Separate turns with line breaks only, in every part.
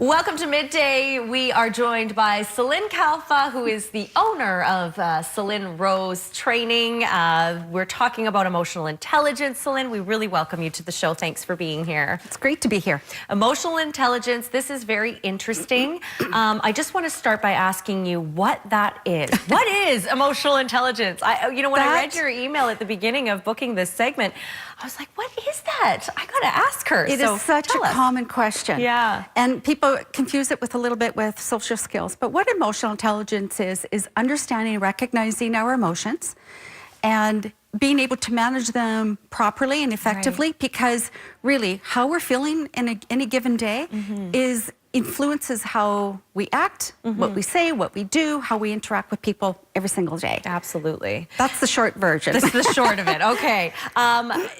Welcome to Midday. We are joined by Celine, who is the owner of Celine Rose Training. We're talking about emotional intelligence. Celine, we really welcome you to the show. Thanks for being here.
It's great to be here.
Emotional intelligence, this is very interesting. I just want to start by asking you what that is. What is emotional intelligence? When I read your email at the beginning of booking this segment, I was like, what is that? I got to ask her.
It is such a common question.
Yeah.
And people confuse it with a little bit with social skills. But what emotional intelligence is understanding and recognizing our emotions and being able to manage them properly and effectively, right. Because really how we're feeling in any given day influences how we act, what we say, what we do, how we interact with people every single day.
Absolutely.
That's the short version.
That's the short of it. Okay.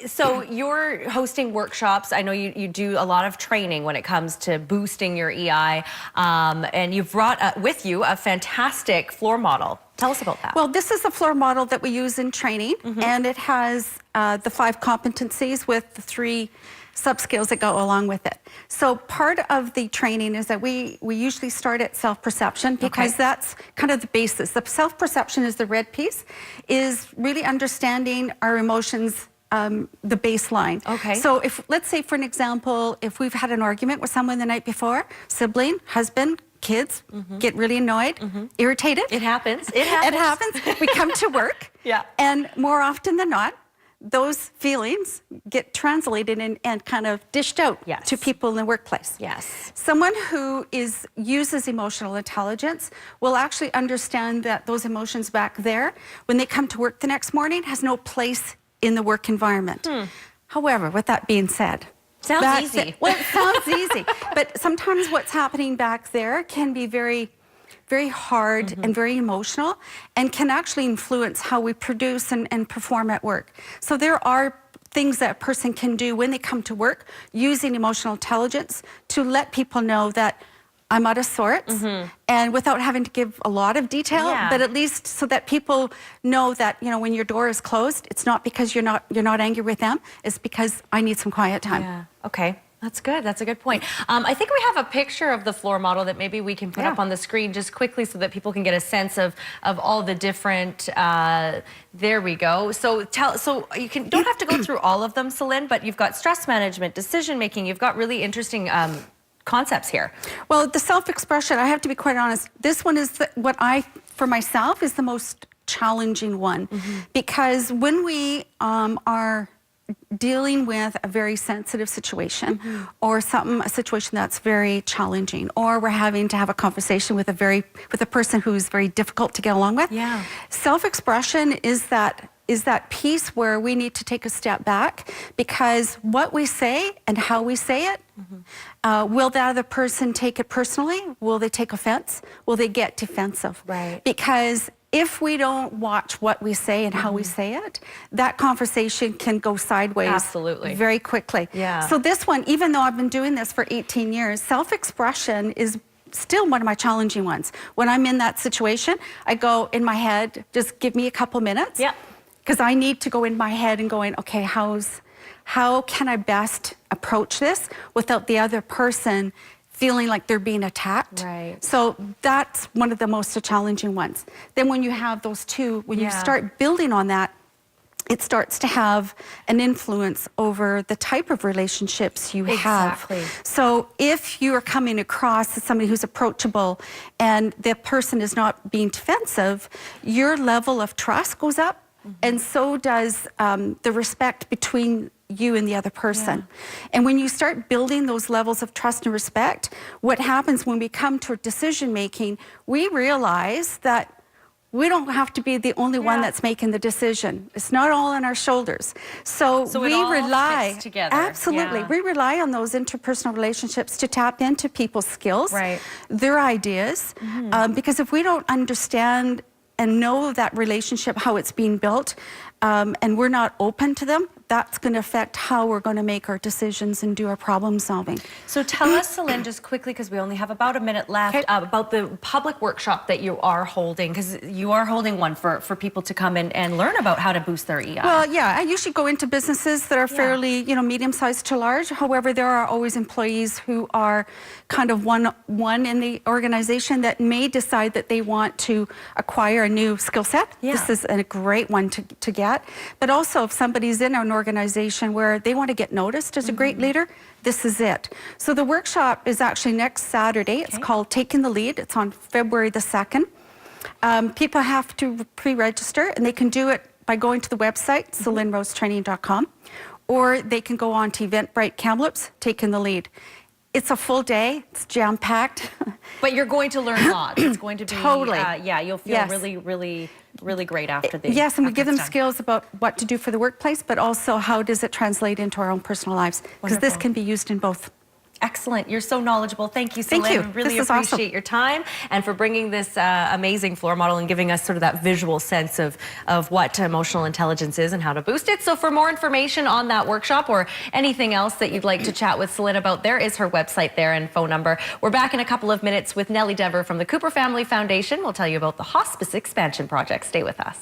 So you're hosting workshops. I know you do a lot of training when it comes to boosting your EI, and you've brought with you a fantastic floor model. Tell us about that.
Well, this is a floor model that we use in training, and it has the 5 competencies with the 3 sub-skills that go along with it. So part of the training is that we usually start at self-perception because that's kind of the basis. The self-perception is the red piece, is really understanding our emotions, the baseline.
Okay.
So if, let's say for an example, if we've had an argument with someone the night before, sibling, husband, kids, get really annoyed, irritated.
It happens. It happens.
It happens. We come to work, and more often than not, those feelings get translated and kind of dished out to people in the workplace.
Yes.
Someone who uses emotional intelligence will actually understand that those emotions back there, when they come to work the next morning, has no place in the work environment. However, with that being said,
sounds easy.
Well, it sounds easy, but sometimes what's happening back there can be very hard and very emotional, and can actually influence how we produce and perform at work. So there are things that a person can do when they come to work using emotional intelligence to let people know that I'm out of sorts, and without having to give a lot of detail, but at least so that people know that, when your door is closed, it's not because you're not angry with them, it's because I need some quiet time.
Yeah. Okay. That's good. That's a good point. I think we have a picture of the floor model that maybe we can put up on the screen just quickly so that people can get a sense of all the different, there we go. So you don't have to go through all of them, Celine, but you've got stress management, decision making, you've got really interesting concepts here.
Well, the self-expression, I have to be quite honest, this one is for myself, is the most challenging one, because when we are dealing with a very sensitive situation or a situation that's very challenging, or we're having to have a conversation with a person who's very difficult to get along with. Yeah. Self-expression is that piece where we need to take a step back, because what we say and how we say it, will the other person take it personally? Will they take offense? Will they get defensive?
Right.
Because if we don't watch what we say and how we say it, that conversation can go sideways very quickly.
Yeah.
So this one, even though I've been doing this for 18 years, self-expression is still one of my challenging ones. When I'm in that situation, I go in my head, just give me a couple minutes.
Yeah.
Because I need to go in my head and going, okay, how can I best approach this without the other person feeling like they're being attacked.
Right.
So that's one of the most challenging ones. Then when you have those two, when you start building on that, it starts to have an influence over the type of relationships you have. So if you are coming across as somebody who's approachable and the person is not being defensive, your level of trust goes up, and so does the respect between you and the other person. And when you start building those levels of trust and respect, what happens when we come to decision making, we realize that we don't have to be the only one that's making the decision. It's not all on our shoulders. So we rely
together.
Absolutely. We rely on those interpersonal relationships to tap into people's skills, their ideas, because if we don't understand and know that relationship, how it's being built, and we're not open to them, that's going to affect how we're going to make our decisions and do our problem solving.
So tell us, Celine, just quickly, because we only have about a minute left, about the public workshop that you are holding, because you are holding one for people to come and learn about how to boost their EI.
Well, yeah, I usually go into businesses that are fairly, medium-sized to large. However, there are always employees who are kind of one in the organization that may decide that they want to acquire a new skill set.
Yeah.
This is a great one to get. But also, if somebody's in an organization where they want to get noticed as a great leader, this is it. So the workshop is actually next Saturday. It's called Taking the Lead. It's on February the 2nd. People have to pre-register, and they can do it by going to the website, CelineRoseTraining.com, or they can go on to Eventbrite Kamloops, Taking the Lead. It's a full day. It's jam-packed.
But you're going to learn lots. It's going to be,
Totally.
You'll feel really great after the
Yes, and we give them
done.
skills about what to do for the workplace, but also how does it translate into our own personal lives, because this can be used in both.
Excellent. You're so knowledgeable. Thank you, Celine.
Thank you.
We really
This is
appreciate
awesome.
your time and for bringing this amazing floor model and giving us sort of that visual sense of what emotional intelligence is and how to boost it. So for more information on that workshop or anything else that you'd like to chat with Celine about, there is her website there and phone number. We're back in a couple of minutes with Nellie Dever from the Cooper Family Foundation. We'll tell you about the hospice expansion project. Stay with us.